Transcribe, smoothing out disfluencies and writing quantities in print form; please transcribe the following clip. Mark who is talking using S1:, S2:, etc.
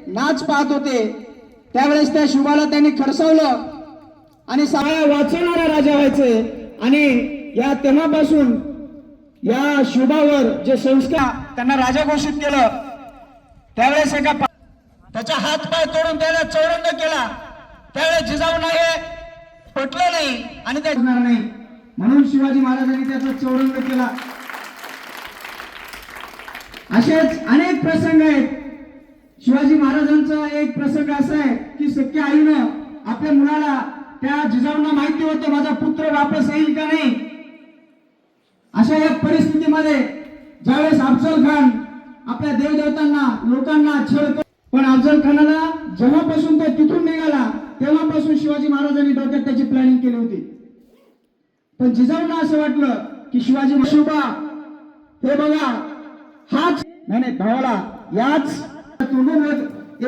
S1: नाच पाहत होते त्यावेळेस त्या शुभाला त्यांनी खडसवलं आणि सगळ्या वाचवणारा राजा व्हायचे। आणि या तेव्हापासून या शुभावर जे संस्कार त्यांना राजा घोषित केलं। त्यावेळेस एका त्याचा हात पाय तोडून त्याला चौरंग केला। त्यावेळेस जिजाऊंना हे पटलं नाही आणि ते नाही, म्हणून शिवाजी महाराजांनी त्याचा चौरंग केला। असेच अनेक प्रसंग आहेत। शिवाजी महाराजांचा एक प्रसंग असा आहे की सख्या आईनं आपल्या मुलाला, त्या जिजाऊंना माहिती होतं माझा पुत्र वापस येईल का नाही, अशा या परिस्थितीमध्ये ज्यावेळेस अफजल खान आपल्या देवदेवतांना लोकांना छळ, पण अफजल खानाला जेव्हापासून तो तिथून निघाला तेव्हापासून शिवाजी महाराजांनी डोक्यात त्याची प्लॅनिंग केली होती। पण जिजाऊंना असं वाटलं की शिवाजी शुभा हे बघा हाच नाही भावाला याच तोंडून